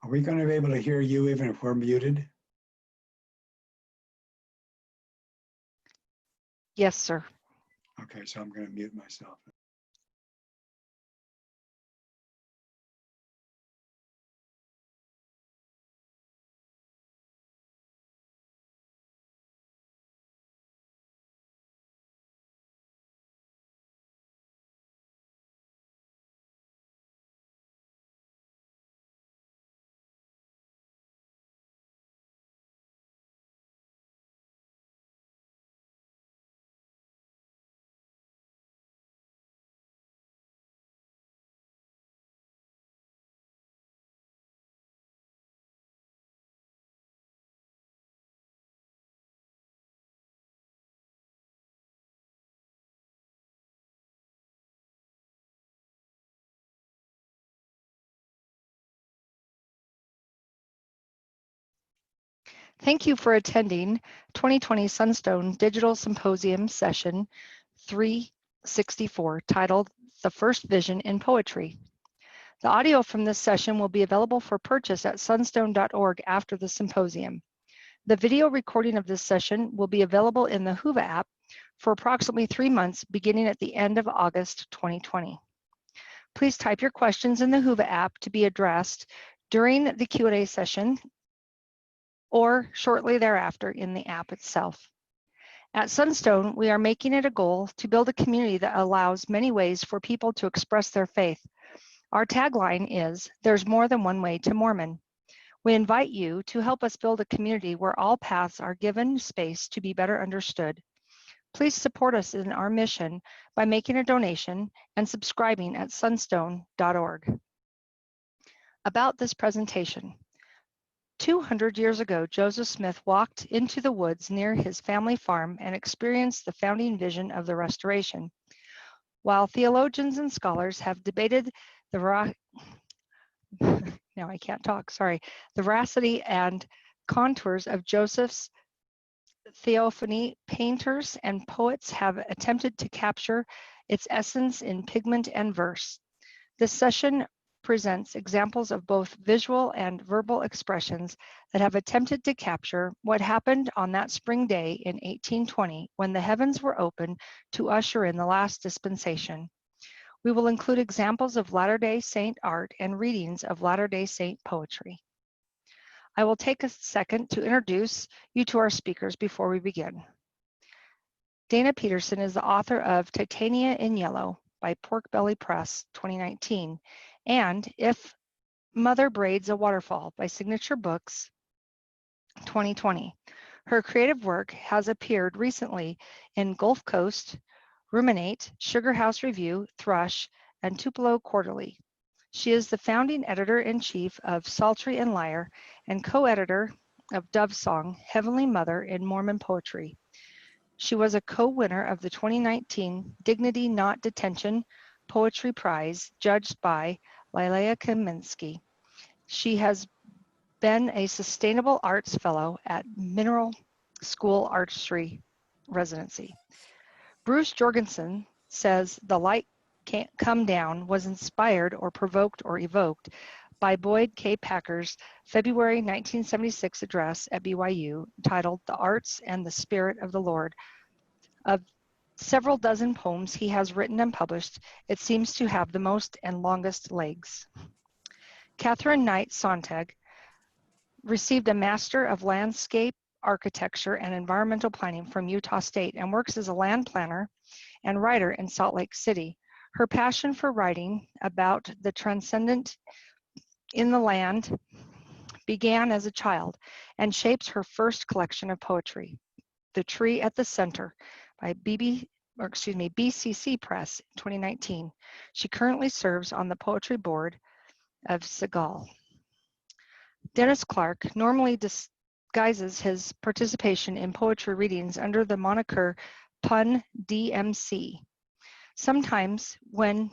Are we going to be able to hear you even if we're muted? Yes, sir. Okay, so I'm going to mute myself. Thank you for attending 2020 Sunstone Digital Symposium Session 364, titled The First Vision in Poetry. The audio from this session will be available for purchase at sunstone.org after the symposium. The video recording of this session will be available in the Whova app for approximately 3 months, beginning at the end of August 2020. Please type your questions in the Whova app to be addressed during the Q&A session or shortly thereafter in the app itself. At Sunstone, we are making it a goal to build a community that allows many ways for people to express their faith. Our tagline is, "There's more than one way to Mormon." We invite you to help us build a community where all paths are given space to be better understood. Please support us in our mission by making a donation and subscribing at sunstone.org. About this presentation. 200 years ago, Joseph Smith walked into the woods near his family farm and experienced the founding vision of the Restoration. While theologians and scholars have debated the veracity and contours of Joseph's theophany, painters and poets have attempted to capture its essence in pigment and verse. This session presents examples of both visual and verbal expressions that have attempted to capture what happened on that spring day in 1820 when the heavens were open to usher in the last dispensation. We will include examples of Latter-day Saint art and readings of Latter-day Saint poetry. I will take a second to introduce you to our speakers before we begin. Dana Peterson is the author of Titania in Yellow by Pork Belly Press, 2019, and If Mother Braids a Waterfall by Signature Books, 2020. Her creative work has appeared recently in Gulf Coast, Ruminate, Sugar House Review, Thrush, and Tupelo Quarterly. She is the founding editor-in-chief of Psaltery and Lyre and co-editor of Dove Song, Heavenly Mother in Mormon Poetry. She was a co-winner of the 2019 Dignity Not Detention Poetry Prize, judged by Lilia Kaminsky. She has been a Sustainable Arts Fellow at Mineral School Artistry Residency. Bruce Jorgensen says The Light Can't Come Down was inspired or provoked or evoked by Boyd K. Packer's February 1976 address at BYU titled The Arts and the Spirit of the Lord. Of several dozen poems he has written and published, it seems to have the most and longest legs. Catherine Knight Sontag received a Master of Landscape Architecture and Environmental Planning from Utah State and works as a land planner and writer in Salt Lake City. Her passion for writing about the transcendent in the land began as a child and shapes her first collection of poetry, The Tree at the Center by BCC Press, 2019. She currently serves on the poetry board of Segal. Dennis Clark normally disguises his participation in poetry readings under the moniker Pun DMC. Sometimes when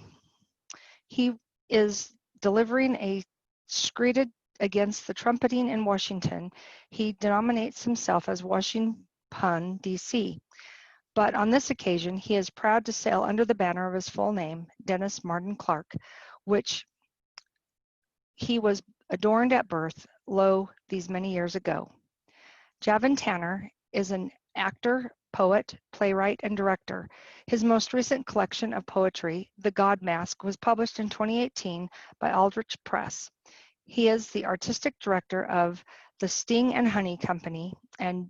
he is delivering a screed against the trumpeting in Washington, he denominates himself as Washington Pun DC. But on this occasion, he is proud to sail under the banner of his full name, Dennis Martin Clark, which he was adorned at birth, lo, these many years ago. Javin Tanner is an actor, poet, playwright, and director. His most recent collection of poetry, The God Mask, was published in 2018 by Aldrich Press. He is the artistic director of the Sting and Honey Company and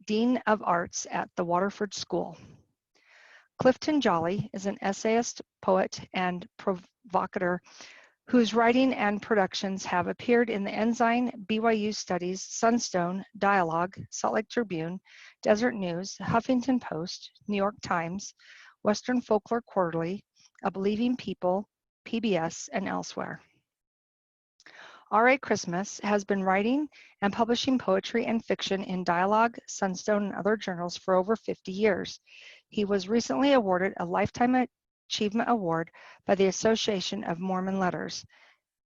Dean of Arts at the Waterford School. Clifton Jolly is an essayist, poet, and provocateur whose writing and productions have appeared in the Ensign, BYU Studies, Sunstone, Dialogue, Salt Lake Tribune, Desert News, Huffington Post, New York Times, Western Folklore Quarterly, A Believing People, PBS, and elsewhere. R.A. Christmas has been writing and publishing poetry and fiction in Dialogue, Sunstone, and other journals for over 50 years. He was recently awarded a Lifetime Achievement Award by the Association of Mormon Letters.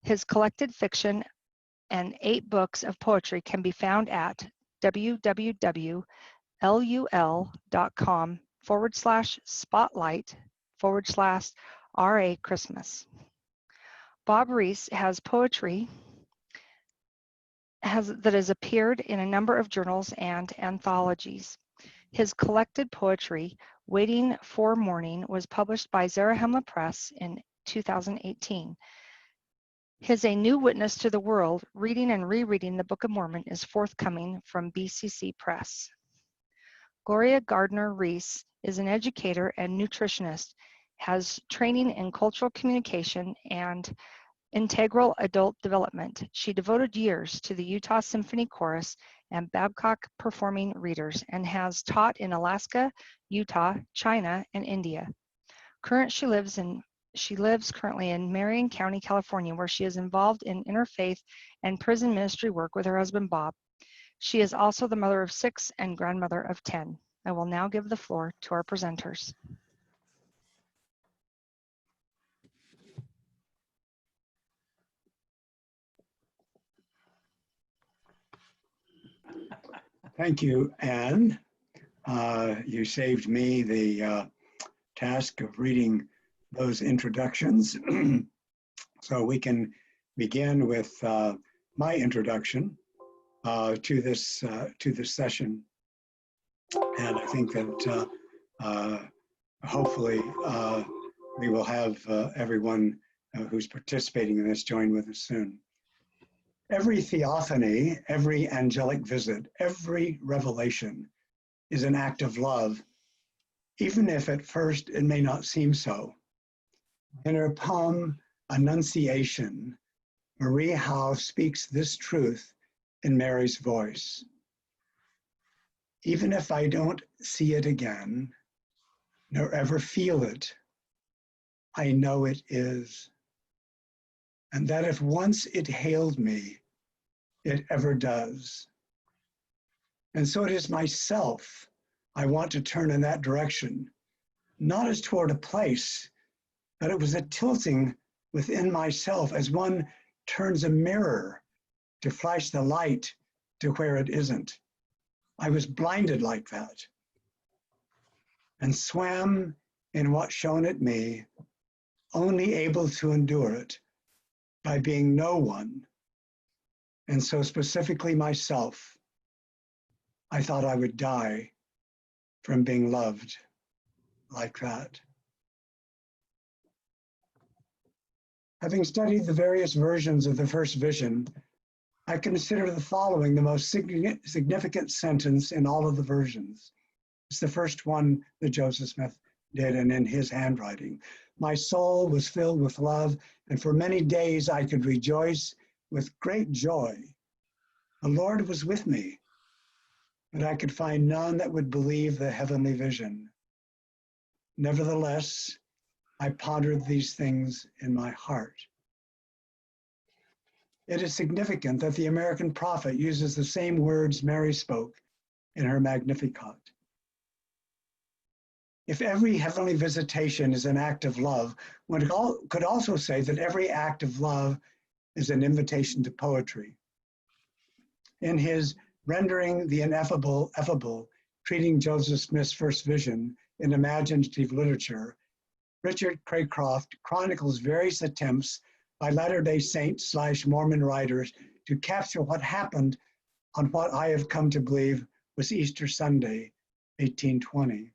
His collected fiction and 8 books of poetry can be found at www.lul.com/spotlight/R.A. Christmas. Bob Reese has poetry that has appeared in a number of journals and anthologies. His collected poetry, Waiting for Morning, was published by Zarahemla Press in 2018. His A New Witness to the World, Reading and Rereading the Book of Mormon is forthcoming from BCC Press. Gloria Gardner Reese is an educator and nutritionist, has training in cultural communication and integral adult development. She devoted years to the Utah Symphony Chorus and Babcock Performing Readers and has taught in Alaska, Utah, China, and India. She lives currently in Marion County, California, where she is involved in interfaith and prison ministry work with her husband, Bob. She is also the mother of 6 and grandmother of 10. I will now give the floor to our presenters. Thank you, Anne. You saved me the task of reading those introductions. So we can begin with my introduction to this session. And I think that hopefully we will have everyone who's participating in this join with us soon. Every theophany, every angelic visit, every revelation is an act of love, even if at first it may not seem so. In her poem, Annunciation, Marie Howe speaks this truth in Mary's voice. Even if I don't see it again, nor ever feel it, I know it is. And that if once it hailed me, it ever does. And so it is myself I want to turn in that direction, not as toward a place, but it was a tilting within myself as one turns a mirror to flash the light to where it isn't. I was blinded like that and swam in what shone at me, only able to endure it by being no one. And so specifically myself, I thought I would die from being loved like that. Having studied the various versions of the first vision, I consider the following the most significant sentence in all of the versions. It's the first one that Joseph Smith did, and in his handwriting. My soul was filled with love, and for many days I could rejoice with great joy. The Lord was with me, but I could find none that would believe the heavenly vision. Nevertheless, I pondered these things in my heart. It is significant that the American prophet uses the same words Mary spoke in her Magnificat. If every heavenly visitation is an act of love, one could also say that every act of love is an invitation to poetry. In his Rendering the Ineffable Effable, treating Joseph Smith's first vision in imaginative literature, Richard Craycroft chronicles various attempts by Latter-day Saints / Mormon writers to capture what happened on what I have come to believe was Easter Sunday, 1820.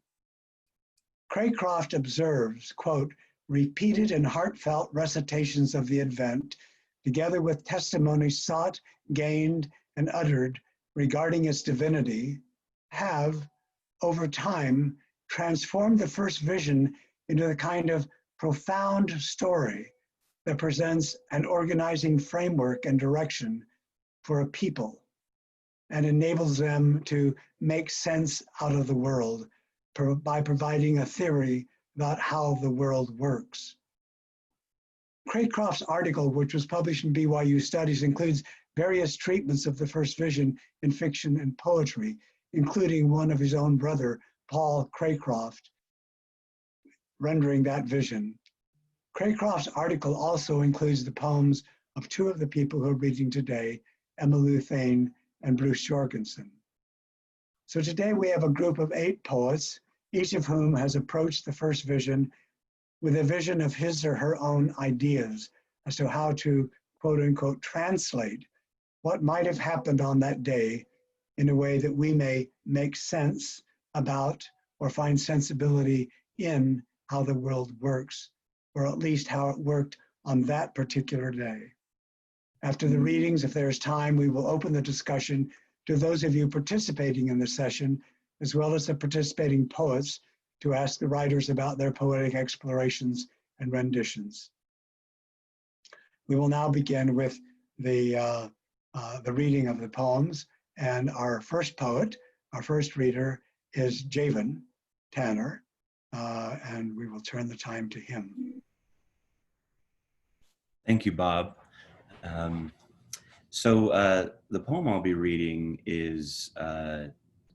Craycroft observes, quote, repeated and heartfelt recitations of the event, together with testimonies sought, gained, and uttered regarding its divinity, have, over time, transformed the first vision into the kind of profound story that presents an organizing framework and direction for a people and enables them to make sense out of the world by providing a theory about how the world works. Craycroft's article, which was published in BYU Studies, includes various treatments of the first vision in fiction and poetry, including one of his own brother, Paul Craycroft, rendering that vision. Craycroft's article also includes the poems of two of the people who are reading today, Emmylou Thane and Bruce Jorgensen. So today we have a group of 8 poets, each of whom has approached the first vision with a vision of his or her own ideas as to how to, quote unquote, translate what might have happened on that day in a way that we may make sense about or find sensibility in how the world works, or at least how it worked on that particular day. After the readings, if there's time, we will open the discussion to those of you participating in the session, as well as the participating poets, to ask the writers about their poetic explorations and renditions. We will now begin with the reading of the poems, and our first poet, our first reader, is Javen Tanner, and we will turn the time to him. Thank you, Bob. So the poem I'll be reading is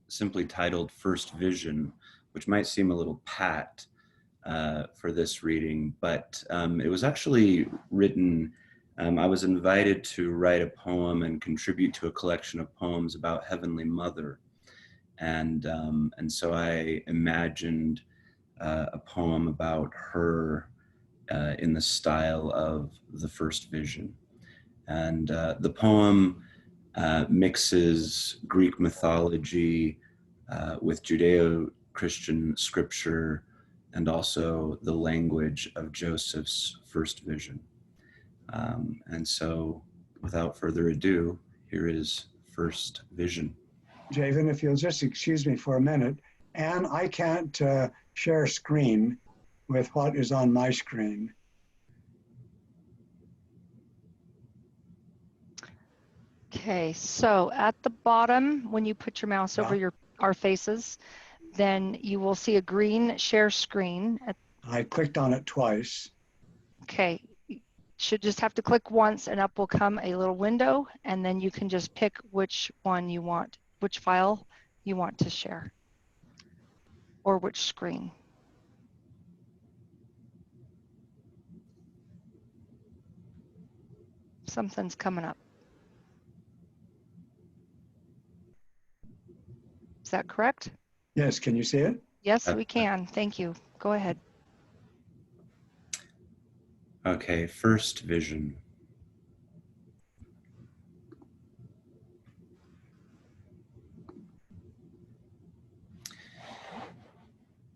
simply titled First Vision, which might seem a little pat for this reading, but it was actually written, I was invited to write a poem and contribute to a collection of poems about Heavenly Mother. And so I imagined a poem about her in the style of the First Vision. And the poem mixes Greek mythology with Judeo-Christian scripture and also the language of Joseph's first vision. And so without further ado, here is First Vision. Javen, if you'll just excuse me for a minute, and I can't share a screen with what is on my screen. Okay, so at the bottom, when you put your mouse over our faces, then you will see a green share screen. I clicked on it twice. Okay, you should just have to click once and up will come a little window, and then you can just pick which one you want, which file you want to share, or which screen. Something's coming up. Is that correct? Yes, can you see it? Yes, we can. Thank you. Go ahead. Okay, First Vision.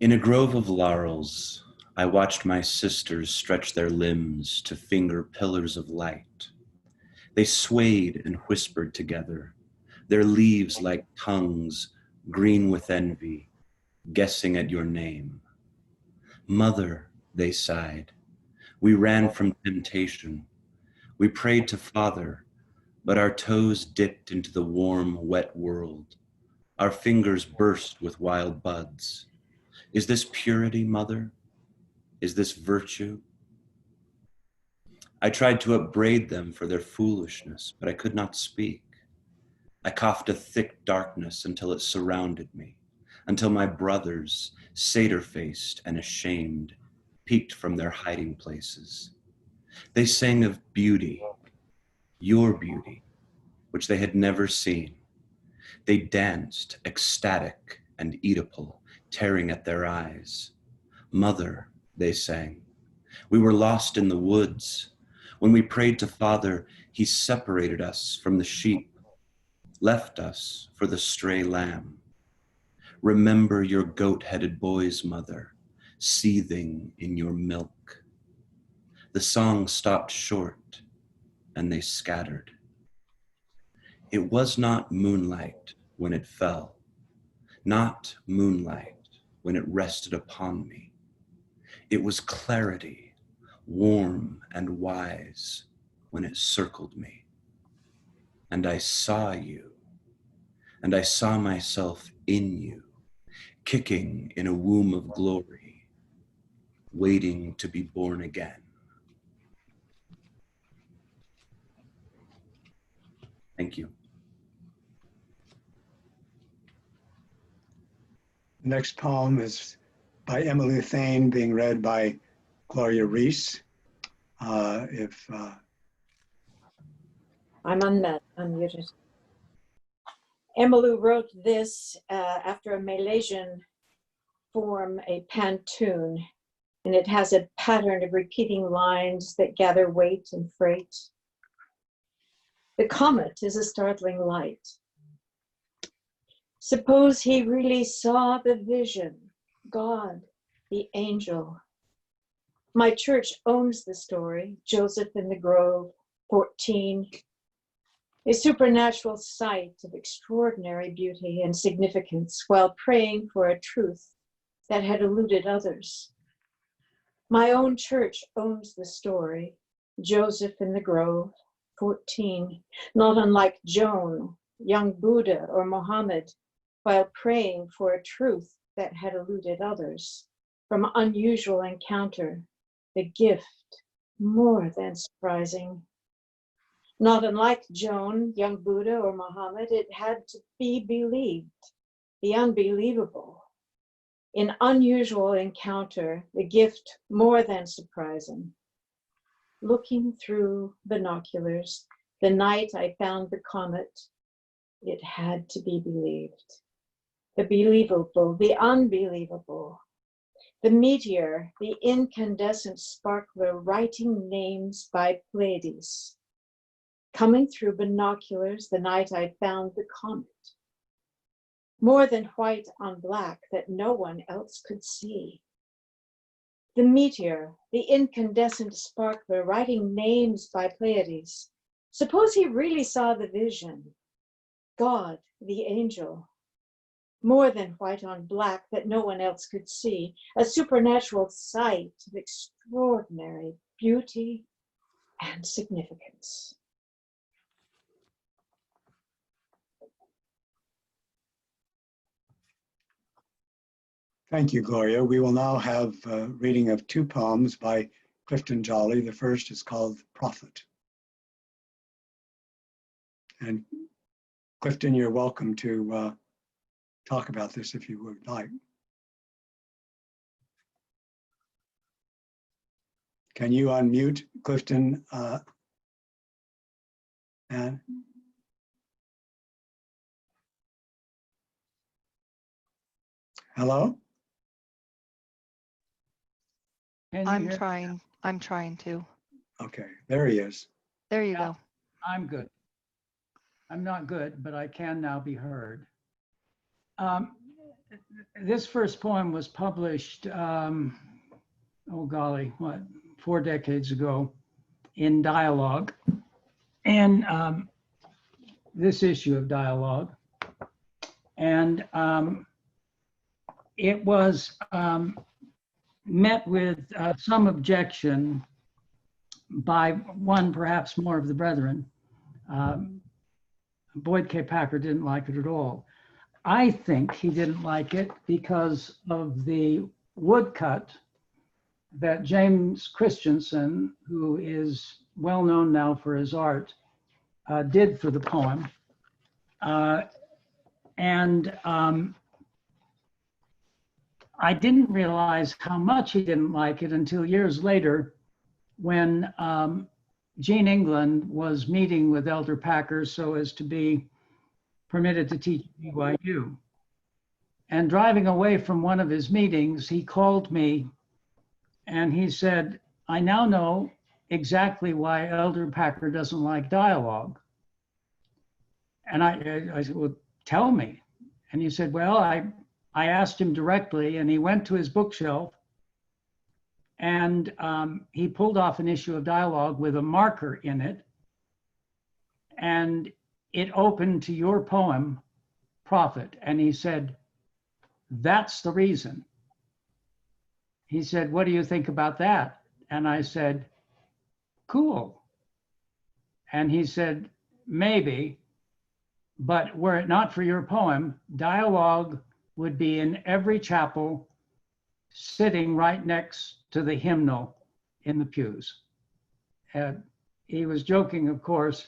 In a grove of laurels, I watched my sisters stretch their limbs to finger pillars of light. They swayed and whispered together, their leaves like tongues, green with envy, guessing at your name. Mother, they sighed. We ran from temptation. We prayed to Father, but our toes dipped into the warm, wet world. Our fingers burst with wild buds. Is this purity, Mother? Is this virtue? I tried to upbraid them for their foolishness, but I could not speak. I coughed a thick darkness until it surrounded me, until my brothers, satyr-faced and ashamed, peeked from their hiding places. They sang of beauty, your beauty, which they had never seen. They danced, ecstatic and Oedipal, tearing at their eyes. Mother, they sang, we were lost in the woods. When we prayed to Father, he separated us from the sheep, left us for the stray lamb. Remember your goat-headed boys, Mother, seething in your milk. The song stopped short, and they scattered. It was not moonlight when it fell, not moonlight when it rested upon me. It was clarity, warm and wise, when it circled me. And I saw you, and I saw myself in you, kicking in a womb of glory, waiting to be born again. Thank you. The next poem is by Emily Thane, being read by Gloria Reese. I'm unmuted. Emmylou wrote this after a Malaysian form, a pantun, and it has a pattern of repeating lines that gather weight and freight. The comet is a startling light. Suppose he really saw the vision, God, the angel. My church owns the story, Joseph in the Grove, 14. A supernatural sight of extraordinary beauty and significance while praying for a truth that had eluded others. My own church owns the story, Joseph in the Grove, 14, not unlike Joan, young Buddha, or Muhammad, while praying for a truth that had eluded others. From unusual encounter, the gift more than surprising. Not unlike Joan, young Buddha, or Muhammad, it had to be believed, the unbelievable. In unusual encounter, the gift more than surprising. Looking through binoculars, the night I found the comet, it had to be believed. The believable, the unbelievable. The meteor, the incandescent sparkler writing names by Pleiades. Coming through binoculars the night I found the comet. More than white on black that no one else could see. The meteor, the incandescent sparkler writing names by Pleiades. Suppose he really saw the vision. God, the angel. More than white on black that no one else could see. A supernatural sight of extraordinary beauty and significance. Thank you, Gloria. We will now have a reading of two poems by Clifton Jolly. The first is called Prophet. And Clifton, you're welcome to talk about this if you would like. Can you unmute, Clifton? And hello? I'm trying to. Okay, there he is. There you go. I'm good. I'm not good, but I can now be heard. This first poem was published, oh golly, 4 decades ago in Dialogue, and this issue of Dialogue. And it was met with some objection by one, perhaps more of the brethren. Boyd K. Packer didn't like it at all. I think he didn't like it because of the woodcut that James Christensen, who is well known now for his art, did for the poem. I didn't realize how much he didn't like it until years later when Gene England was meeting with Elder Packer so as to be permitted to teach at BYU. And driving away from one of his meetings, he called me and he said, I now know exactly why Elder Packer doesn't like dialogue. And I said, well, tell me. And he said, well, I asked him directly, and he went to his bookshelf and he pulled off an issue of dialogue with a marker in it. And it opened to your poem, Prophet. And he said, that's the reason. He said, what do you think about that? And I said, cool. And he said, maybe, but were it not for your poem, dialogue would be in every chapel, sitting right next to the hymnal in the pews. He was joking, of course,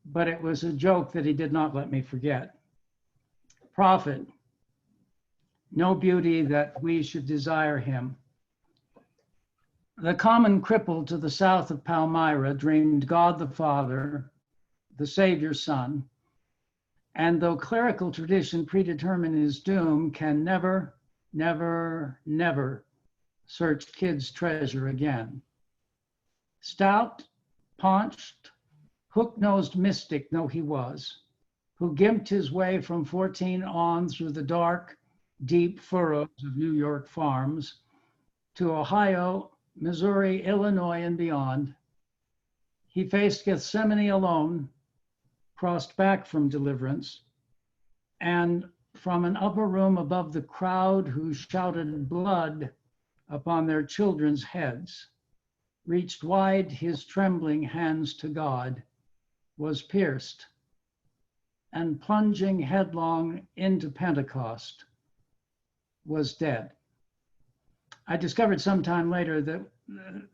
but it was a joke that he did not let me forget. Prophet, no beauty that we should desire him. The common cripple to the south of Palmyra dreamed God the Father, the Savior's Son, and though clerical tradition predetermined his doom, can never, never, never search kid's treasure again. Stout, paunched, hook-nosed mystic though he was, who gimped his way from 14 on through the dark, deep furrows of New York farms to Ohio, Missouri, Illinois, and beyond. He faced Gethsemane alone, crossed back from deliverance, and from an upper room above the crowd who shouted blood upon their children's heads, reached wide his trembling hands to God, was pierced, and plunging headlong into Pentecost, was dead. I discovered sometime later that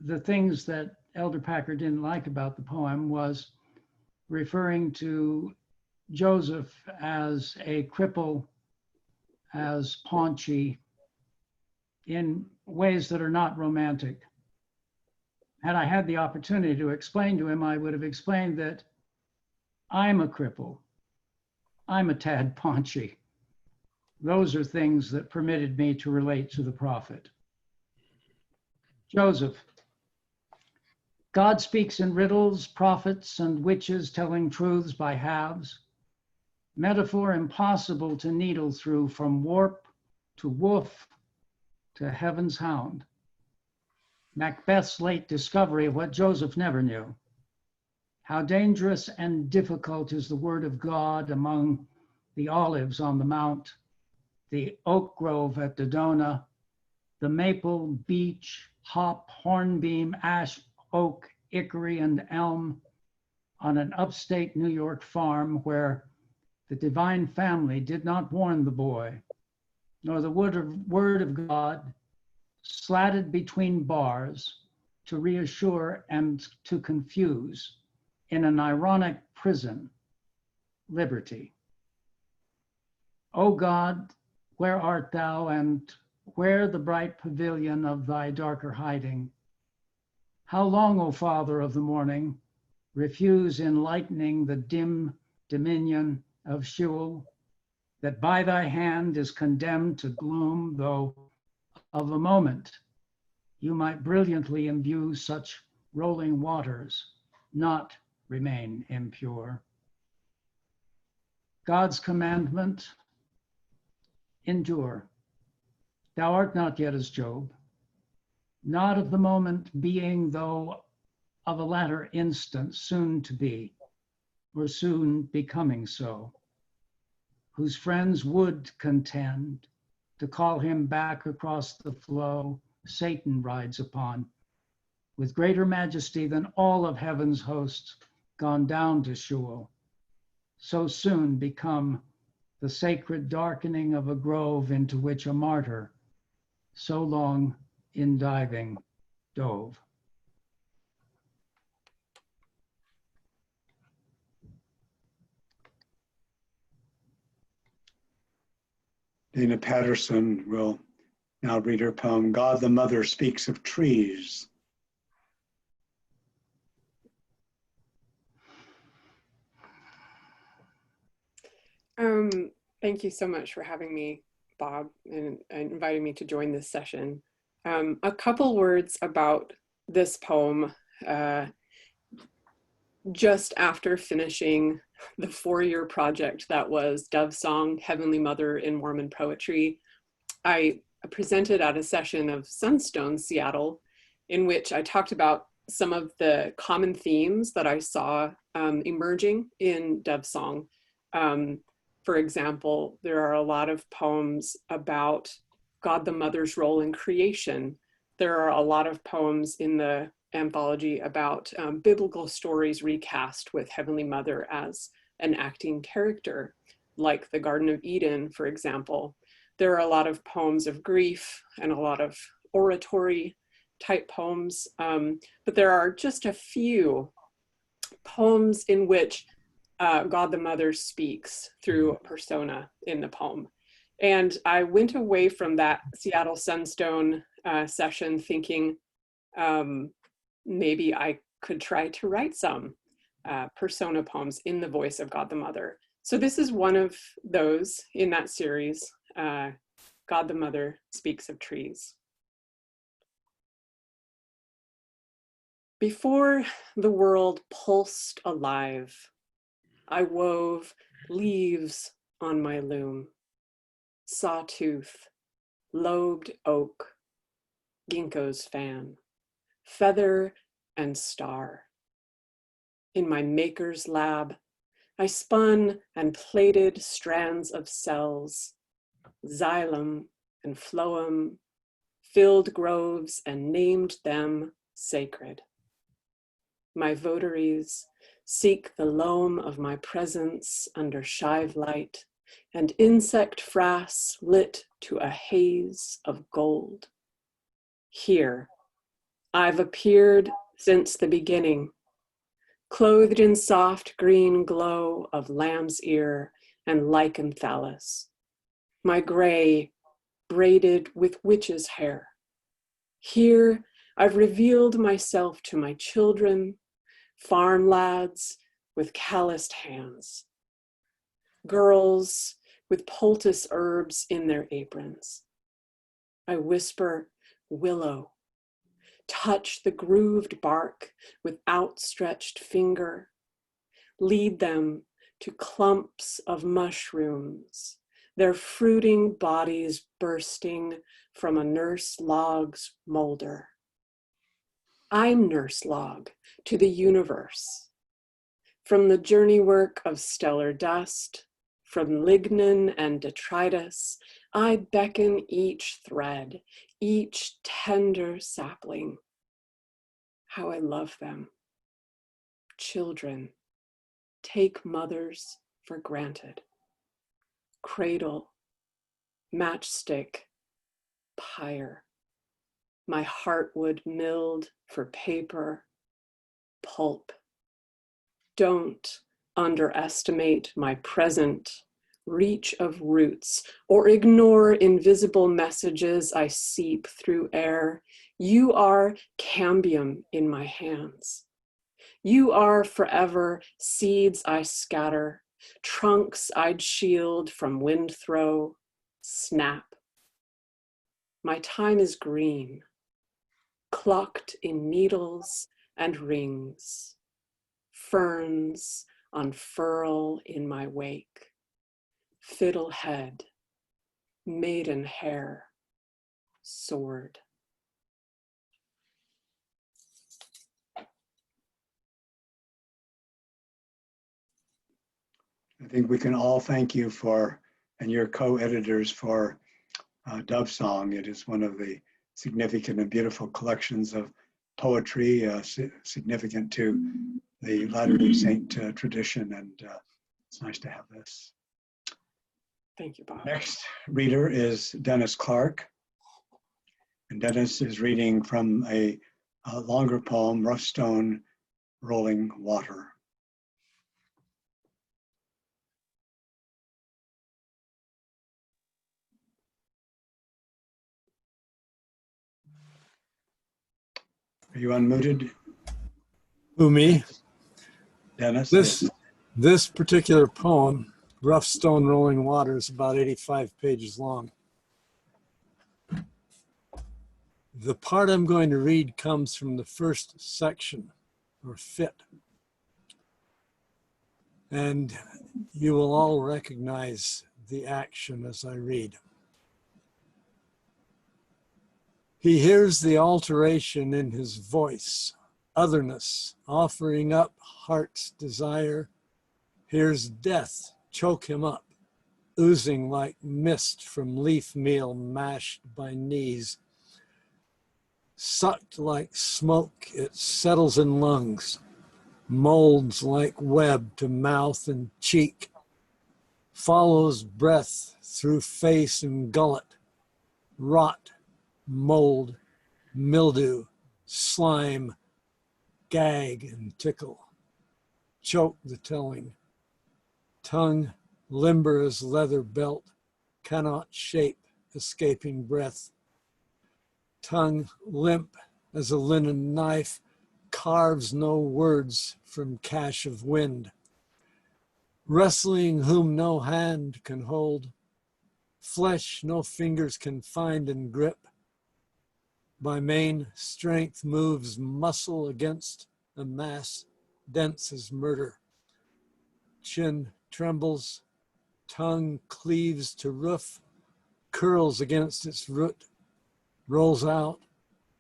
the things that Elder Packer didn't like about the poem was referring to Joseph as a cripple, as paunchy, in ways that are not romantic. Had I had the opportunity to explain to him, I would have explained that I'm a cripple. I'm a tad paunchy. Those are things that permitted me to relate to the prophet. Joseph. God speaks in riddles, prophets and witches telling truths by halves. Metaphor impossible to needle through, from warp to woof to heaven's hound. Macbeth's late discovery of what Joseph never knew. How dangerous and difficult is the word of God among the olives on the mount, the oak grove at Dodona, the maple, beech, hop, hornbeam, ash, oak, hickory, and elm on an upstate New York farm where the divine family did not warn the boy, nor the word of God slatted between bars to reassure and to confuse in an ironic prison, liberty. O God, where art thou, and where the bright pavilion of thy darker hiding? How long, O Father of the morning, refuse enlightening the dim dominion of Sheol, that by thy hand is condemned to gloom, though of a moment you might brilliantly imbue such rolling waters, not remain impure. God's commandment, endure. Thou art not yet as Job, not of the moment being, though of a latter instant soon to be, or soon becoming so, whose friends would contend to call him back across the flow Satan rides upon, with greater majesty than all of heaven's hosts gone down to Sheol, so soon become the sacred darkening of a grove into which a martyr so long in diving dove. Dana Patterson will now read her poem, God the Mother Speaks of Trees. Thank you so much for having me, Bob, and inviting me to join this session. A couple words about this poem just after finishing the 4-year project that was Dove Song, Heavenly Mother in Mormon Poetry. I presented at a session of Sunstone, Seattle, in which I talked about some of the common themes that I saw emerging in Dove Song. For example, there are a lot of poems about God the Mother's role in creation. There are a lot of poems in the anthology about biblical stories recast with Heavenly Mother as an acting character, like the Garden of Eden, for example. There are a lot of poems of grief and a lot of oratory type poems, but there are just a few poems in which God the Mother speaks through a persona in the poem. And I went away from that Seattle Sunstone session thinking maybe I could try to write some persona poems in the voice of God the Mother. So this is one of those in that series, God the Mother Speaks of Trees. Before the world pulsed alive, I wove leaves on my loom, sawtooth, lobed oak, ginkgo's fan, feather and star. In my maker's lab, I spun and plaited strands of cells, xylem and phloem, filled groves and named them sacred. My votaries seek the loam of my presence under shive light and insect frass lit to a haze of gold. Here, I've appeared since the beginning, clothed in soft green glow of lamb's ear and lichen thallus, my gray braided with witch's hair. Here, I've revealed myself to my children, farm lads with calloused hands, girls with poultice herbs in their aprons. I whisper, willow, touch the grooved bark with outstretched finger, lead them to clumps of mushrooms, their fruiting bodies bursting from a nurse log's molder. I'm nurse log to the universe. From the journey work of stellar dust, from lignin and detritus, I beckon each thread, each tender sapling. How I love them. Children, take mothers for granted. Cradle, matchstick, pyre. My heartwood milled for paper, pulp. Don't underestimate my present reach of roots or ignore invisible messages I seep through air. You are cambium in my hands. You are forever seeds I scatter, trunks I'd shield from wind throw, snap. My time is green, clocked in needles and rings, ferns unfurl in my wake, fiddle head, maiden hair, sword. I think we can all thank you for, and your co-editors for Dove Song. It is one of the significant and beautiful collections of poetry, significant to the Latter-day Saint tradition, and it's nice to have this. Thank you, Bob. Next reader is Dennis Clark, and Dennis is reading from a longer poem, Rough Stone, Rolling Water. Are you unmuted, Who, me? Dennis? This particular poem, Rough Stone Rolling Water, is about 85 pages long. The part I'm going to read comes from the first section, or fit. And you will all recognize the action as I read. He hears the alteration in his voice, otherness, offering up heart's desire, hears death choke him up, oozing like mist from leaf meal mashed by knees. Sucked like smoke, it settles in lungs, molds like web to mouth and cheek, follows breath through face and gullet, rot, mold, mildew, slime, gag and tickle, choke the telling. Tongue limber as leather belt, cannot shape escaping breath. Tongue limp as a linen knife, carves no words from cache of wind. Wrestling whom no hand can hold, flesh no fingers can find and grip. By main strength moves muscle against a mass dense as murder. Chin trembles, tongue cleaves to roof, curls against its root, rolls out,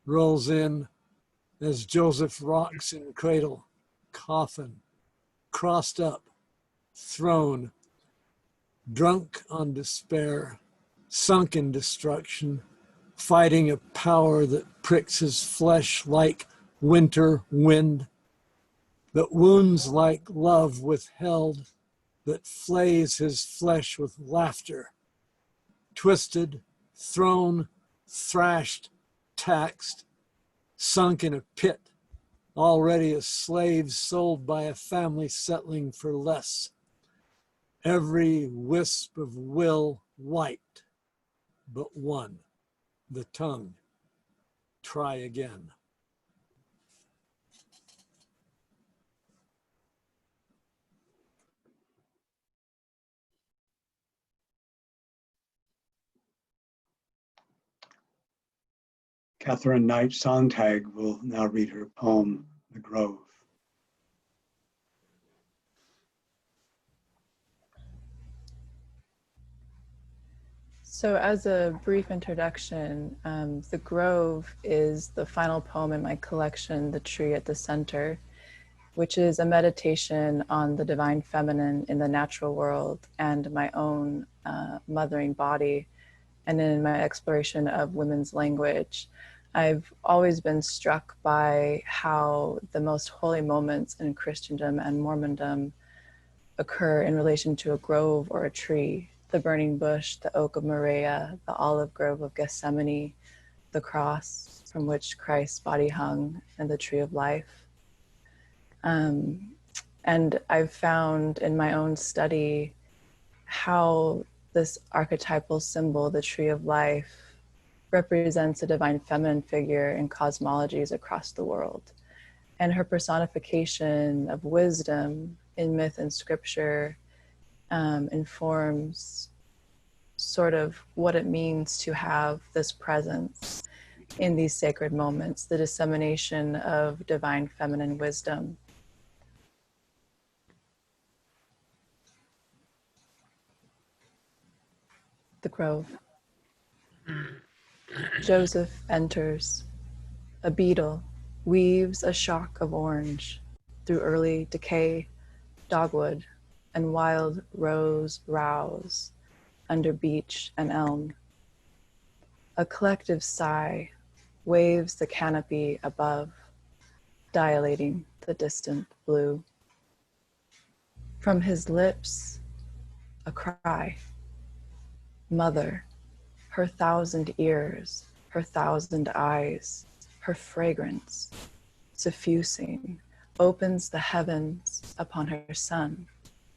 rolls in, as Joseph rocks in cradle, coffin, crossed up, thrown, drunk on despair, sunk in destruction, fighting a power that pricks his flesh like winter wind, that wounds like love withheld, that flays his flesh with laughter, twisted, thrown, thrashed, taxed, sunk in a pit, already a slave sold by a family settling for less. Every wisp of will wiped, but one, the tongue. Try again. Catherine Knight Sontag will now read her poem, The Grove. So as a brief introduction, The Grove is the final poem in my collection, The Tree at the Center, which is a meditation on the divine feminine in the natural world and my own mothering body, and in my exploration of women's language. I've always been struck by how the most holy moments in Christendom and Mormondom occur in relation to a grove or a tree. The burning bush, the oak of Moriah, the olive grove of Gethsemane, the cross from which Christ's body hung, and the tree of life. And I've found in my own study how this archetypal symbol, the tree of life, represents a divine feminine figure in cosmologies across the world. And her personification of wisdom in myth and scripture informs sort of what it means to have this presence in these sacred moments, the dissemination of divine feminine wisdom. The Grove. Joseph enters. A beetle weaves a shock of orange through early decay, dogwood, and wild rose rouse under beech and elm. A collective sigh waves the canopy above, dilating the distant blue. From his lips, a cry. Mother, her thousand ears, her thousand eyes, her fragrance, suffusing, opens the heavens upon her son,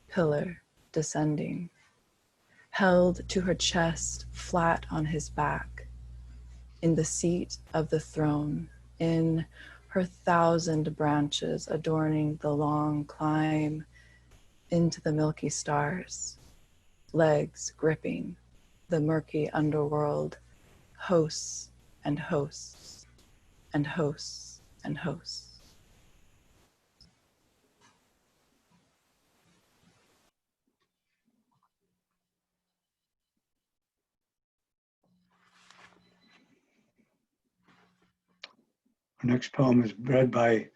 pillar descending, held to her chest, flat on his back, in the seat of the throne, in her thousand branches adorning the long climb into the milky stars, legs gripping the murky underworld, hosts and hosts. and hosts and hosts. Our next poem is read by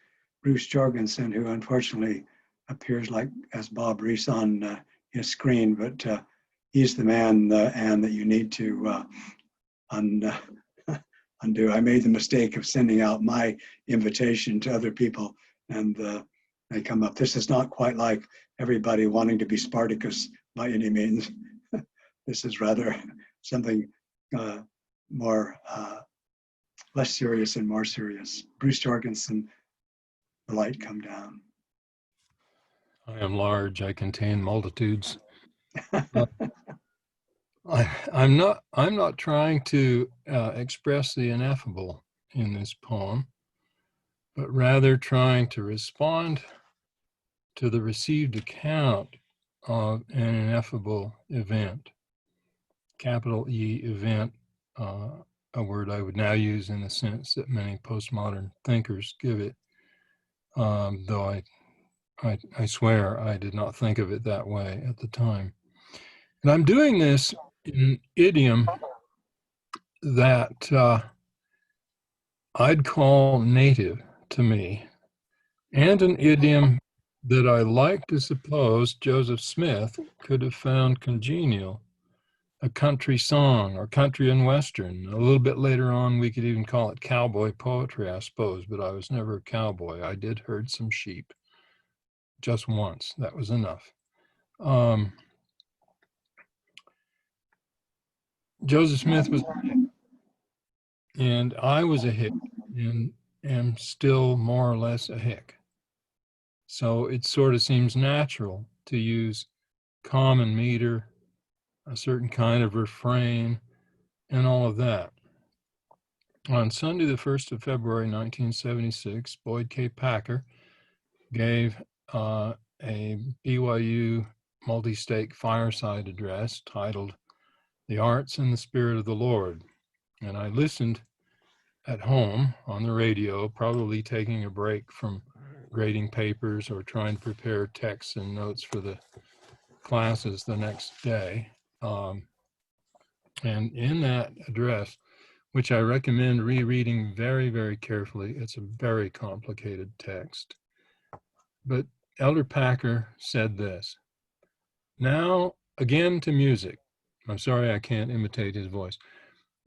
Bruce Jorgensen, who unfortunately appears like as Bob Reese on his screen, but he's the man, Anne, that you need to undo. I made the mistake of sending out my invitation to other people, and they come up. This is not quite like everybody wanting to be Spartacus by any means. This is rather something more less serious and more serious. Bruce Jorgensen, The Light Come Down. I am large, I contain multitudes. I'm not trying to express the ineffable in this poem, but rather trying to respond to the received account of an ineffable event. Capital E, event, a word I would now use in the sense that many postmodern thinkers give it, though I swear I did not think of it that way at the time. And I'm doing this in idiom that I'd call native to me, and an idiom that I like to suppose Joseph Smith could have found congenial, a country song or country and western. A little bit later on, we could even call it cowboy poetry, I suppose, but I was never a cowboy. I did herd some sheep just once. That was enough. Joseph Smith was a hick, and I was a hick, and am still more or less a hick. So it sort of seems natural to use common meter, a certain kind of refrain, and all of that. On Sunday, the 1st of February, 1976, Boyd K. Packer gave a BYU multi-stake fireside address titled "The Arts and the Spirit of the Lord." And I listened at home on the radio, probably taking a break from grading papers or trying to prepare texts and notes for the classes the next day. And in that address, which I recommend rereading very, very carefully, it's a very complicated text. But Elder Packer said this: "Now, again to music." I'm sorry I can't imitate his voice.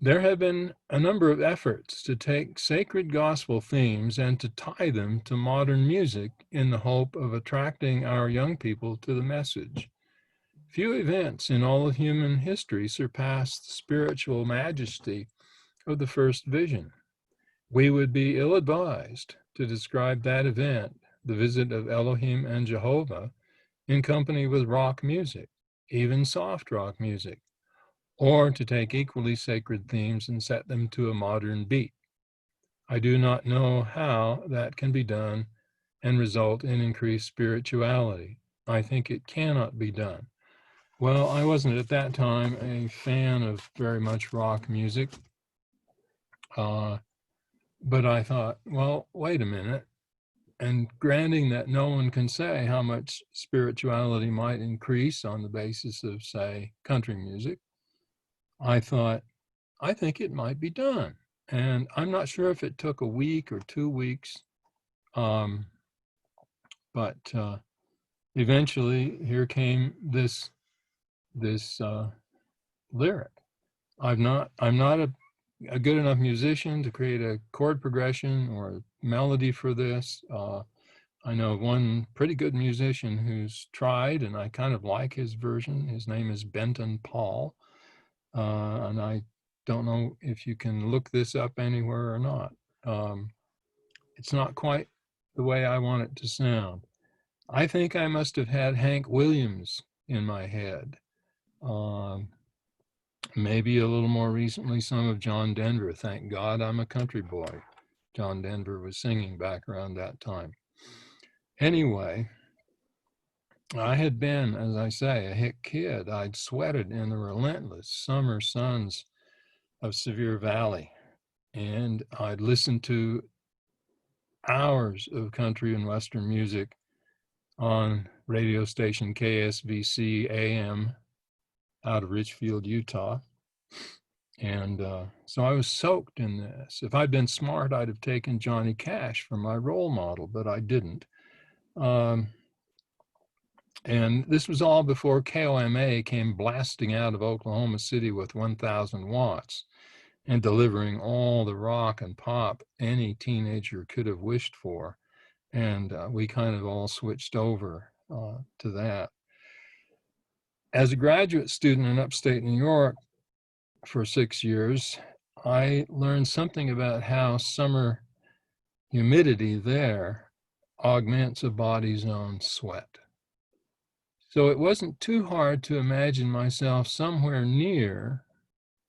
"There have been a number of efforts to take sacred gospel themes and to tie them to modern music in the hope of attracting our young people to the message. Few events in all of human history surpass the spiritual majesty of the first vision. We would be ill-advised to describe that event, the visit of Elohim and Jehovah, in company with rock music, even soft rock music, or to take equally sacred themes and set them to a modern beat. I do not know how that can be done and result in increased spirituality. I think it cannot be done." Well, I wasn't at that time a fan of very much rock music, but I thought, well, wait a minute. And granting that no one can say how much spirituality might increase on the basis of, say, country music, I thought, I think it might be done. And I'm not sure if it took a week or 2 weeks, but eventually here came this lyric. I'm not a good enough musician to create a chord progression or a melody for this. I know one pretty good musician who's tried, and I kind of like his version. His name is Benton Paul. And I don't know if you can look this up anywhere or not. It's not quite the way I want it to sound. I think I must have had Hank Williams in my head. Maybe a little more recently, some of John Denver. Thank God I'm a country boy. John Denver was singing back around that time. Anyway, I had been, as I say, a hick kid. I'd sweated in the relentless summer suns of Sevier Valley. and I'd listen to hours of country and Western music on radio station KSVC AM out of Richfield, Utah. And so I was soaked in this. If I'd been smart, I'd have taken Johnny Cash for my role model, but I didn't. And this was all before KOMA came blasting out of Oklahoma City with 1,000 watts and delivering all the rock and pop any teenager could have wished for. And we kind of all switched over to that. As a graduate student in upstate New York for 6 years, I learned something about how summer humidity there augments a body's own sweat. So it wasn't too hard to imagine myself somewhere near,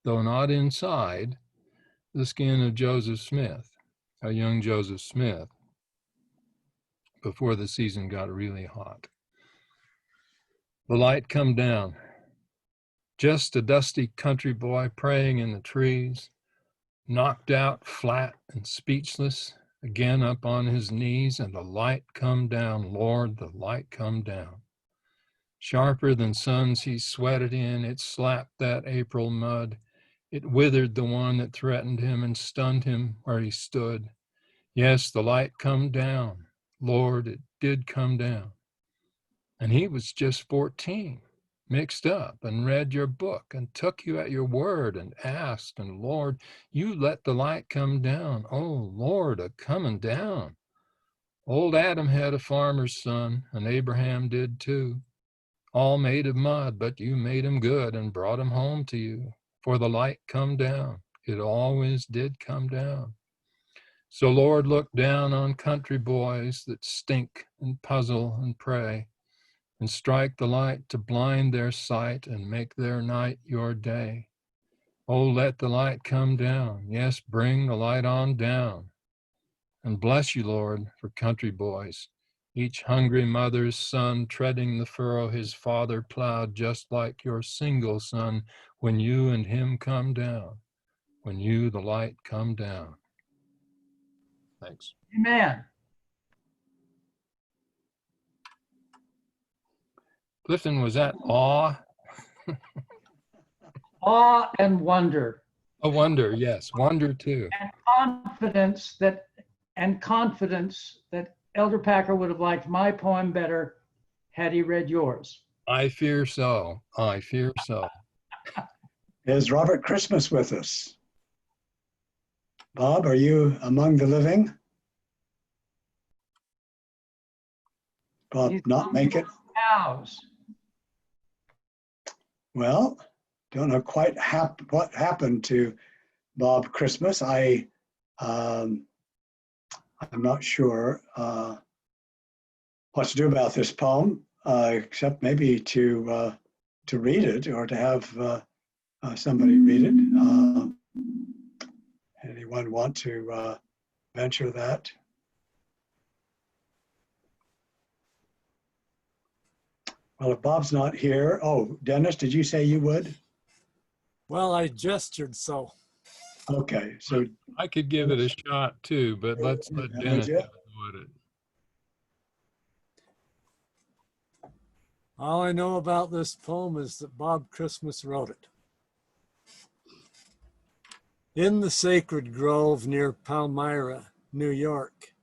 though not inside, the skin of Joseph Smith, a young Joseph Smith, before the season got really hot. The light come down. Just a dusty country boy praying in the trees, knocked out, flat and speechless, again up on his knees, and the light come down, Lord, the light come down. Sharper than suns he sweated in, it slapped that April mud. It withered the one that threatened him and stunned him where he stood. Yes, the light come down. Lord, it did come down. And he was just 14, mixed up and read your book and took you at your word and asked, and Lord, you let the light come down. Oh, Lord, a coming down. Old Adam had a farmer's son, and Abraham did too. All made of mud, but you made him good and brought him home to you. For the light come down. It always did come down. So Lord, look down on country boys that stink and puzzle and pray, and strike the light to blind their sight and make their night your day. Oh, let the light come down. Yes, bring the light on down. And bless you, Lord, for country boys, each hungry mother's son treading the furrow his father plowed, just like your single son, when you and him come down, when you, the light, come down. Thanks. Amen. Clifton, was that awe? Awe and wonder. A wonder, yes, wonder too. And confidence that Elder Packer would have liked my poem better had he read yours. I fear so. I fear so. Is Robert Christmas with us? Bob, are you among the living? Bob, He's not make it? Cows. Well, don't know quite what happened to Bob Christmas. I'm not sure what to do about this poem, except maybe to read it or to have somebody read it. Anyone want to venture that? Well, if Bob's not here, oh, Dennis, did you say you would? Well, I gestured so. Okay, so I could give it a shot too, but let's let Dennis have it. All I know about this poem is that Bob Christmas wrote it. In the sacred grove near Palmyra, New York,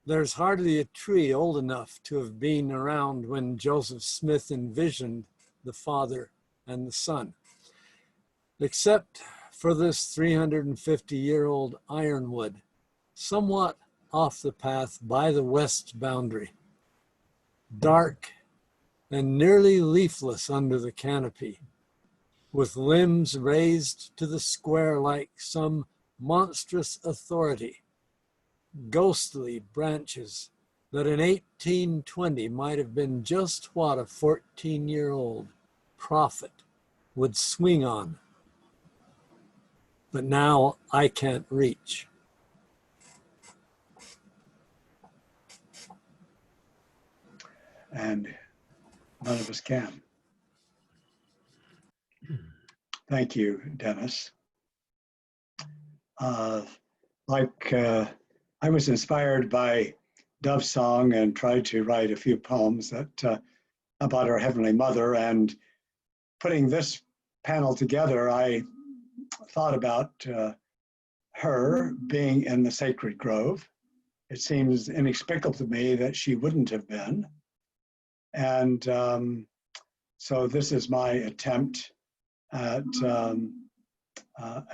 there's hardly a tree old enough to have been around when Joseph Smith envisioned the Father and the Son, except for this 350-year-old ironwood, somewhat off the path by the west boundary, dark and nearly leafless under the canopy, with limbs raised to the square like some monstrous authority, ghostly branches that in 1820 might have been just what a 14-year-old prophet would swing on. But now I can't reach. and none of us can. Thank you, Dennis. I was inspired by Dove's song and tried to write a few poems that about our Heavenly Mother. And putting this panel together, I thought about her being in the sacred grove. It seems inexplicable to me that she wouldn't have been. And so this is my attempt at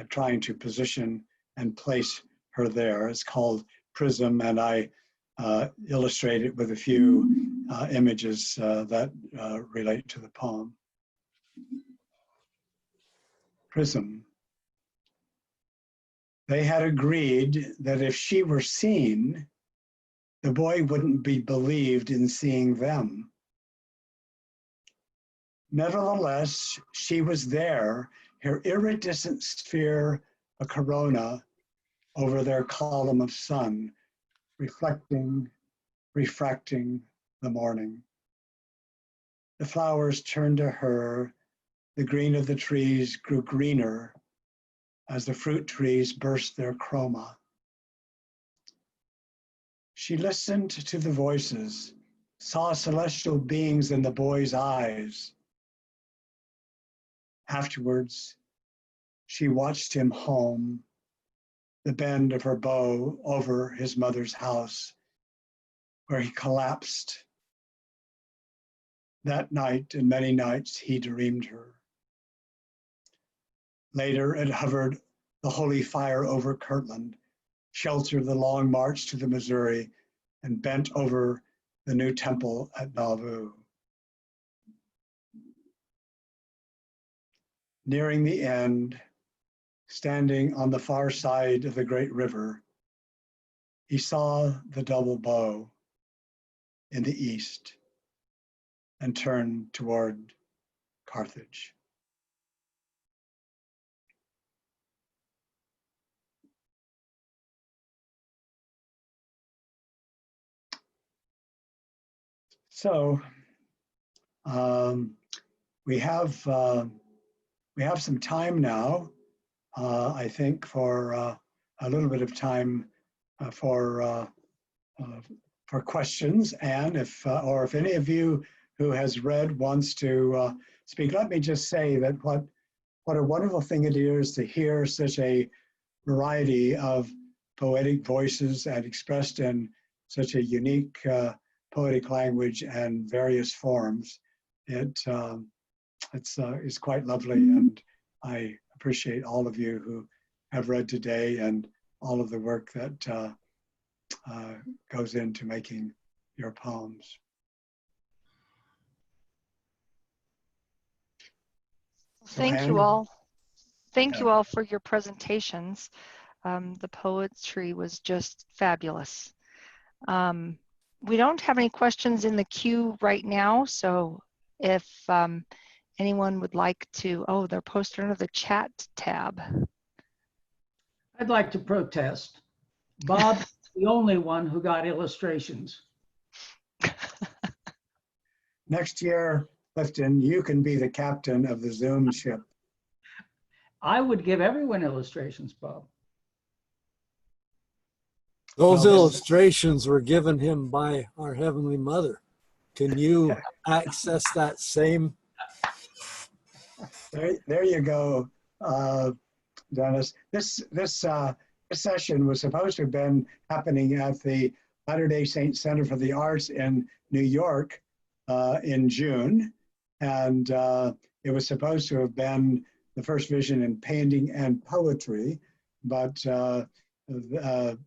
trying to position and place her there. It's called Prism, and I illustrate it with a few images that relate to the poem. Prism. They had agreed that if she were seen, the boy wouldn't be believed in seeing them. Nevertheless, she was there, her iridescent sphere a corona over their column of sun, reflecting, refracting the morning. The flowers turned to her, the green of the trees grew greener as the fruit trees burst their chroma. She listened to the voices, saw celestial beings in the boy's eyes. Afterwards, she watched him home, the bend of her bow over his mother's house, where he collapsed. That night and many nights he dreamed her. Later, it hovered the holy fire over Kirtland, sheltered the long march to the Missouri, and bent over the new temple at Nauvoo. Nearing the end, standing on the far side of the great river, he saw the double bow in the east and turned toward Carthage. So we have some time now, I think, for a little bit of time for questions. And if any of you who has read wants to speak, let me just say that what a wonderful thing it is to hear such a variety of poetic voices and expressed in such a unique poetic language and various forms. It's quite lovely, and I appreciate all of you who have read today and all of the work that goes into making your poems. Thank you all. Thank you all for your presentations. The poetry was just fabulous. We don't have any questions in the queue right now, so if anyone would like to, oh, they're posted under the chat tab. I'd like to protest. Bob's the only one who got illustrations. Next year, Clifton, you can be the captain of the Zoom ship. I would give everyone illustrations, Bob. Those illustrations were given him by our Heavenly Mother. Can you access that same? There you go, Dennis. This session was supposed to have been happening at the Latter-day Saint Center for the Arts in New York in June. And it was supposed to have been the first vision in painting and poetry, but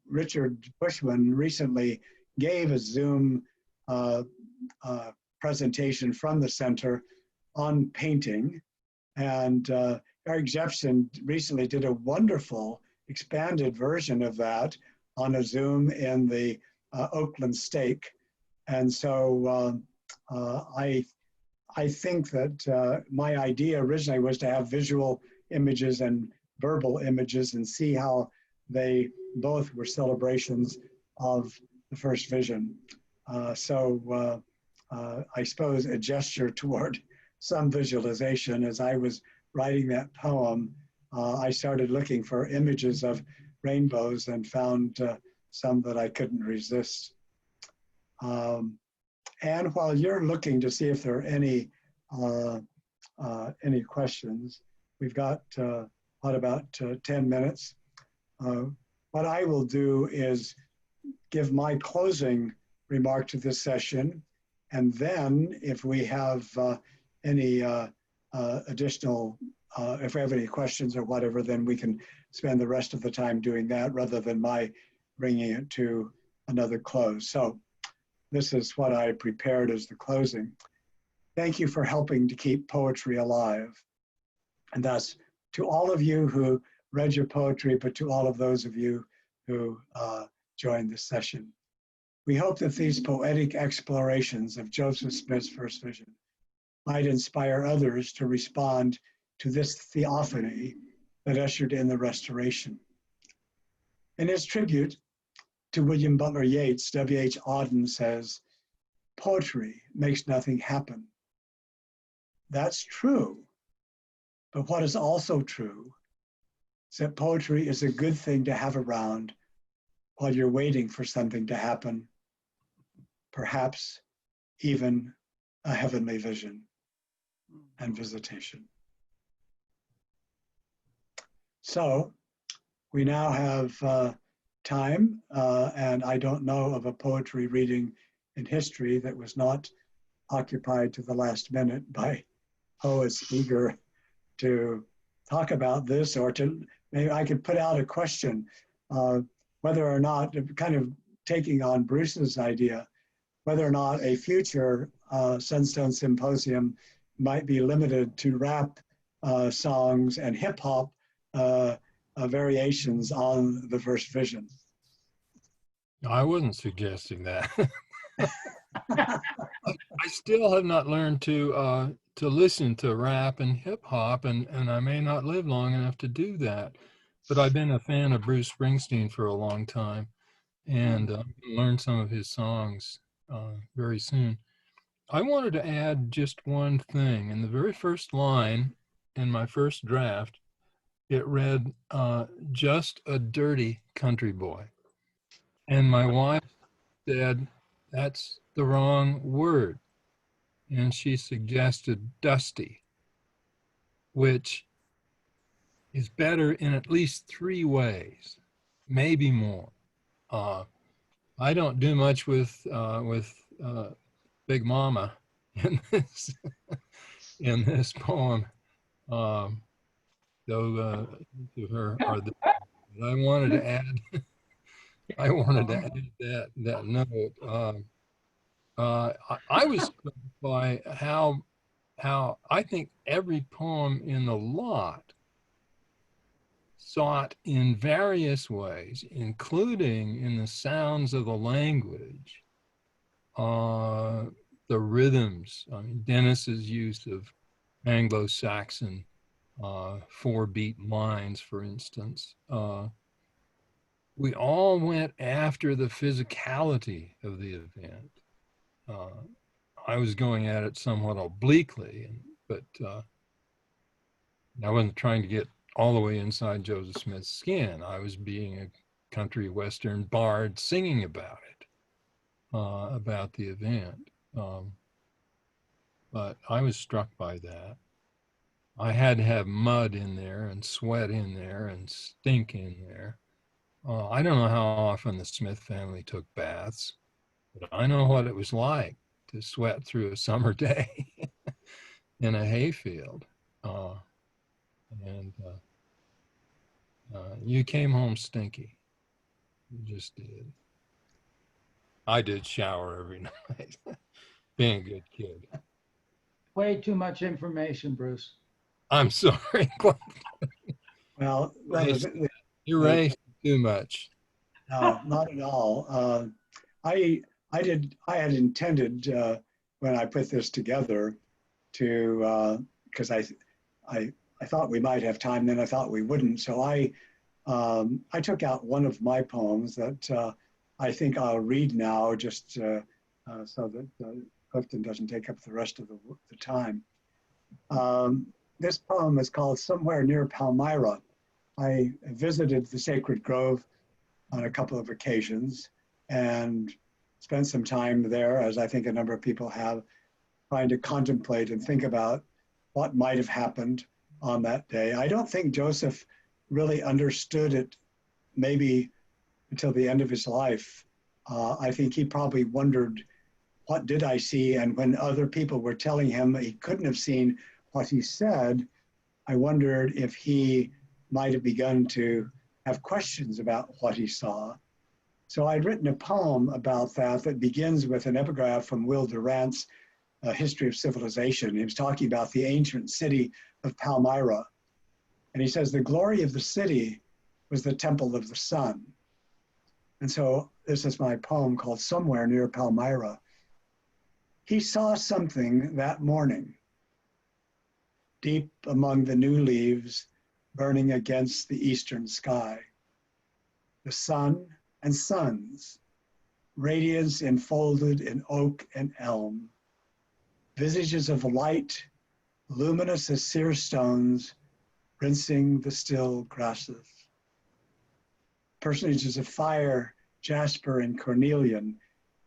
Richard Bushman recently gave a Zoom presentation from the center on painting. And Eric Jepson recently did a wonderful expanded version of that on a Zoom in the Oakland Stake. And so I think that my idea originally was to have visual images and verbal images and see how they both were celebrations of the first vision. So I suppose a gesture toward some visualization. As I was writing that poem, I started looking for images of rainbows and found some that I couldn't resist. And while you're looking to see if there are any questions, we've got about 10 minutes. What I will do is give my closing remark to this session, and then if we have any additional, if we have any questions or whatever, then we can spend the rest of the time doing that rather than my bringing it to another close. So this is what I prepared as the closing. Thank you for helping to keep poetry alive. And thus, to all of you who read your poetry, but to all of those of you who joined this session. We hope that these poetic explorations of Joseph Smith's first vision might inspire others to respond to this theophany that ushered in the Restoration. In his tribute to William Butler Yeats, W.H. Auden says, "Poetry makes nothing happen." That's true. But what is also true is that poetry is a good thing to have around while you're waiting for something to happen, perhaps even a heavenly vision and visitation. So we now have time, and I don't know of a poetry reading in history that was not occupied to the last minute by poets eager to talk about this, or to, maybe I could put out a question, whether or not, kind of taking on Bruce's idea, whether or not a future Sunstone Symposium might be limited to rap songs and hip hop variations on the first vision. I wasn't suggesting that. I still have not learned to listen to rap and hip hop, and I may not live long enough to do that. But I've been a fan of Bruce Springsteen for a long time, and learned some of his songs very soon. I wanted to add just one thing. In the very first line in my first draft, it read, "Just a dirty country boy." And my wife said, "That's the wrong word." And she suggested dusty, which is better in at least 3 ways, maybe more. I don't do much with Big Mama in this poem, though to her are the. I wanted to add. I wanted to add that note. I was struck by how I think every poem in the lot sought in various ways, including in the sounds of the language, the rhythms. I mean, Dennis's use of Anglo-Saxon 4-beat lines, for instance. We all went after the physicality of the event. I was going at it somewhat obliquely, but I wasn't trying to get all the way inside Joseph Smith's skin. I was being a country western bard singing about it, about the event. But I was struck by that. I had to have mud in there and sweat in there and stink in there. I don't know how often the Smith family took baths, but I know what it was like to sweat through a summer day in a hayfield. You came home stinky. You just did. I did shower every night, being a good kid. Way too much information, Bruce. I'm sorry. Well, Erased too much. No, not at all. I had intended when I put this together to, because I thought we might have time, then I thought we wouldn't. So I took out one of my poems that I think I'll read now, just so that Clifton doesn't take up the rest of the time. This poem is called "Somewhere Near Palmyra," I visited the sacred grove on a couple of occasions and spent some time there, as I think a number of people have, trying to contemplate and think about what might have happened on that day. I don't think Joseph really understood it maybe until the end of his life. I think he probably wondered, what did I see? And when other people were telling him he couldn't have seen what he said, I wondered if he might have begun to have questions about what he saw. So I'd written a poem about that that begins with an epigraph from Will Durant's History of Civilization. He was talking about the ancient city of Palmyra. And he says, the glory of the city was the temple of the sun. And so this is my poem called Somewhere Near Palmyra. He saw something that morning, deep among the new leaves burning against the eastern sky. The sun and suns, radiance enfolded in oak and elm, visages of light, luminous as sear stones, rinsing the still grasses. Personages of fire, jasper and cornelian,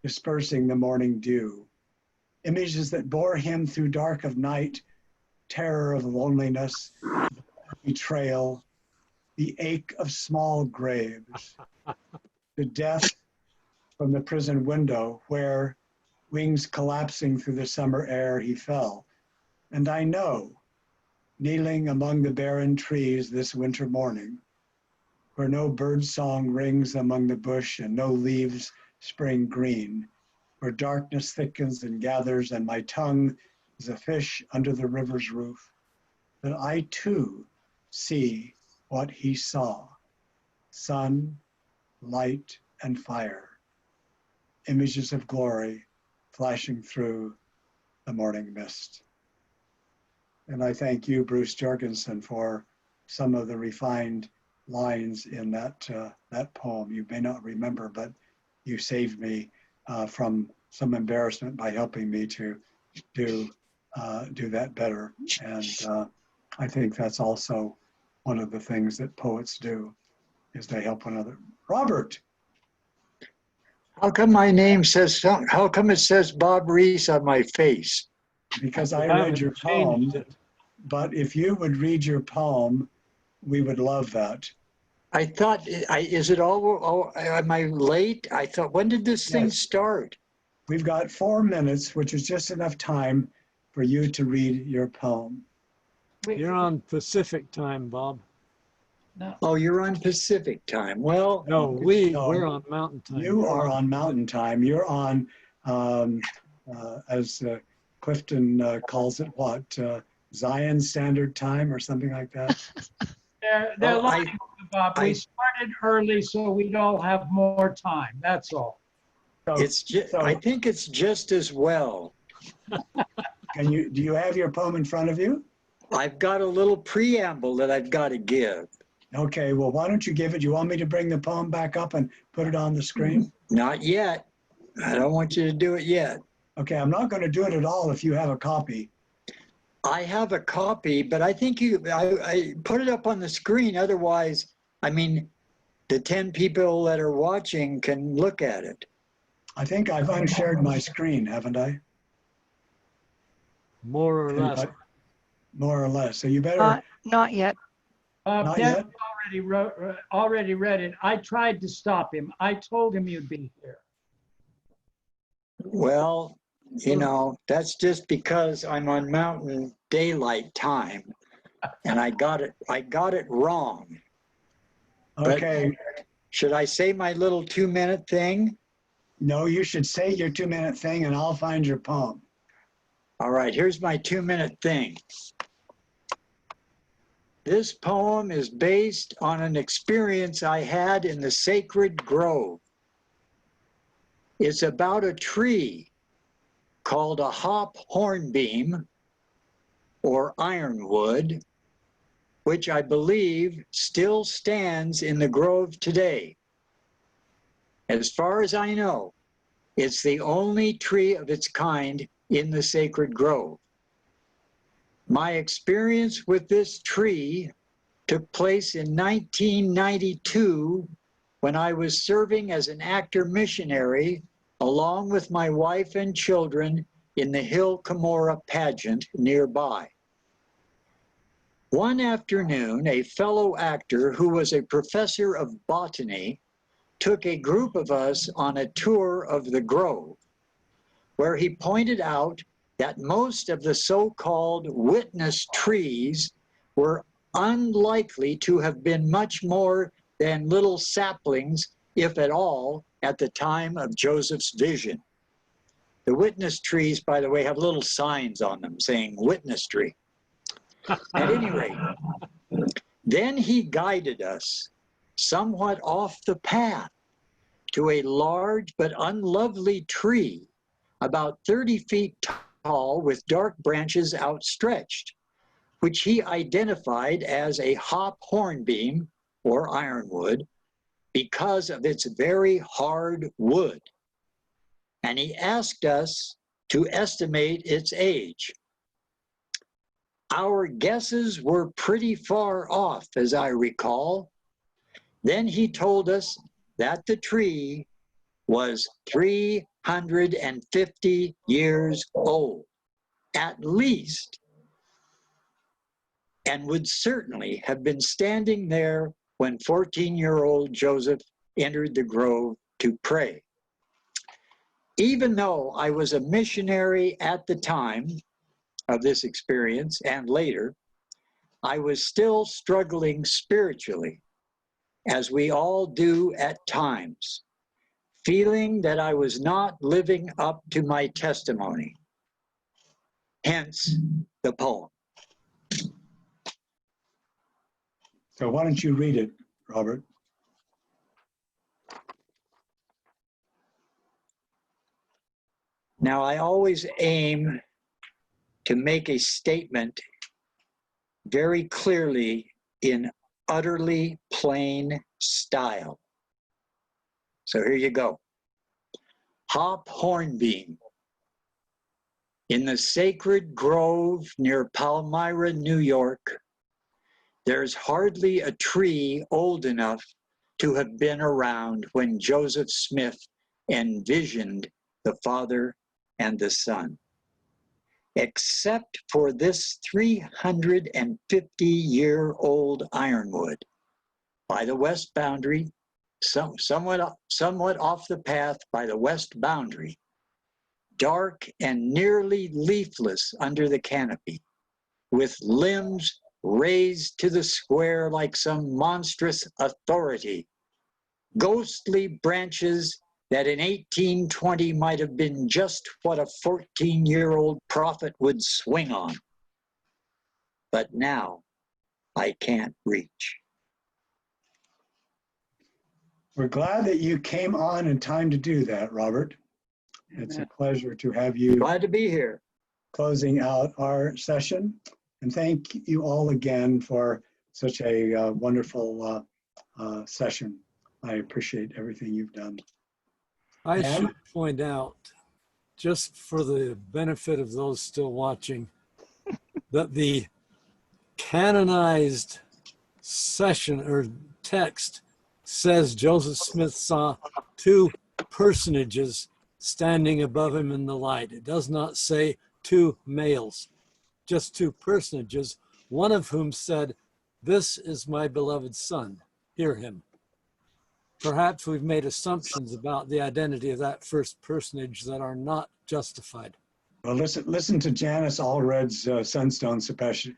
dispersing the morning dew. Images that bore him through dark of night, terror of loneliness, betrayal, the ache of small graves, the death from the prison window where, wings collapsing through the summer air, he fell. And I know, kneeling among the barren trees this winter morning, where no bird song rings among the bush and no leaves spring green, where darkness thickens and gathers and my tongue is a fish under the river's roof, that I too see what he saw, sun, light, and fire, images of glory flashing through the morning mist. And I thank you, Bruce Jorgensen, for some of the refined lines in that poem. You may not remember, but you saved me from some embarrassment by helping me to do that better. And I think that's also one of the things that poets do, is they help one another. Robert. How come my name says, how come it says Bob Reese on my face? Because I read your poem, but if you would read your poem, we would love that. I thought, is it all, am I late? I thought, when did this thing start? We've got 4 minutes, which is just enough time for you to read your poem. You're on Pacific time, Bob. No. Oh, you're on Pacific time. Well, No, we're on Mountain time. You are on Mountain time. You're on, as Clifton calls it, what, Zion Standard Time or something like that? They're lying, Bob. We started early so we'd all have more time. That's all. It's just, I think it's just as well. Do you have your poem in front of you? I've got a little preamble that I've got to give. Okay, well, why don't you give it? You want me to bring the poem back up and put it on the screen? Not yet. I don't want you to do it yet. Okay, I'm not going to do it at all if you have a copy. I have a copy, but I think I put it up on the screen. Otherwise, I mean, the 10 people that are watching can look at it. I think I've unshared my screen, haven't I? More or less. More or less. So you better. Not yet. Not Dennis yet? already read it. I tried to stop him. I told him you'd be here. Well, you know, that's just because I'm on Mountain Daylight Time, and I got it wrong. Okay. But should I say my little 2-minute thing? No, you should say your 2-minute thing and I'll find your poem. All right, here's my 2-minute thing. This poem is based on an experience I had in the sacred grove. It's about a tree called a hop hornbeam or ironwood, which I believe still stands in the grove today. As far as I know, it's the only tree of its kind in the sacred grove. My experience with this tree took place in 1992 when I was serving as an actor missionary along with my wife and children in the Hill Cumorah pageant nearby. One afternoon, a fellow actor who was a professor of botany took a group of us on a tour of the grove, where he pointed out that most of the so-called witness trees were unlikely to have been much more than little saplings, if at all, at the time of Joseph's vision. The witness trees, by the way, have little signs on them saying witness tree. At any rate, then he guided us somewhat off the path to a large but unlovely tree, about 30 feet tall with dark branches outstretched, which he identified as a hop hornbeam or ironwood because of its very hard wood. And he asked us to estimate its age. Our guesses were pretty far off, as I recall. Then he told us that the tree was 350 years old, at least, and would certainly have been standing there when 14-year-old Joseph entered the grove to pray. Even though I was a missionary at the time of this experience and later, I was still struggling spiritually, as we all do at times, feeling that I was not living up to my testimony. Hence the poem. So why don't you read it, Robert? Now, I always aim to make a statement very clearly in utterly plain style. So here you go. Hop hornbeam. In the sacred grove near Palmyra, New York, there's hardly a tree old enough to have been around when Joseph Smith envisioned the Father and the Son, except for this 350-year-old ironwood by the west boundary, somewhat off the path by the west boundary, dark and nearly leafless under the canopy, with limbs raised to the square like some monstrous authority, ghostly branches that in 1820 might have been just what a 14-year-old prophet would swing on. But now I can't reach. We're glad that you came on in time to do that, Robert. It's a pleasure to have you Glad to be here. closing out our session. And thank you all again for such a wonderful session. I appreciate everything you've done. I And- should point out, just for the benefit of those still watching, that the canonized session or text says Joseph Smith saw two personages standing above him in the light. It does not say two males, just two personages, one of whom said, "This is my beloved son, hear him." Perhaps we've made assumptions about the identity of that first personage that are not justified. Well, listen to Janice Allred's Sunstone session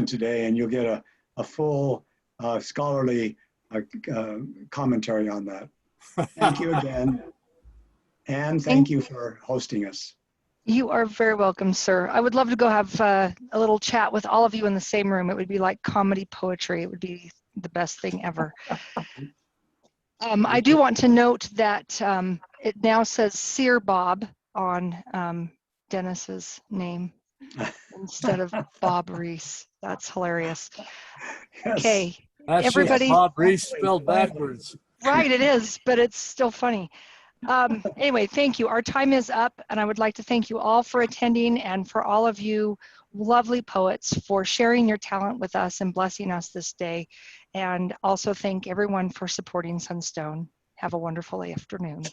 today, and you'll get a full scholarly commentary on that. Thank you again. And thank you for hosting us. You are very welcome, sir. I would love to go have a little chat with all of you in the same room. It would be like comedy poetry. It would be the best thing ever. I do want to note that it now says Seer Bob on Dennis's name instead of Bob Reese. That's hilarious. Yes. Okay, That's everybody. just Bob Reese spelled backwards. Right, it is, but it's still funny. Anyway, thank you. Our time is up, and I would like to thank you all for attending and for all of you lovely poets for sharing your talent with us and blessing us this day. And also thank everyone for supporting Sunstone. Have a wonderful afternoon.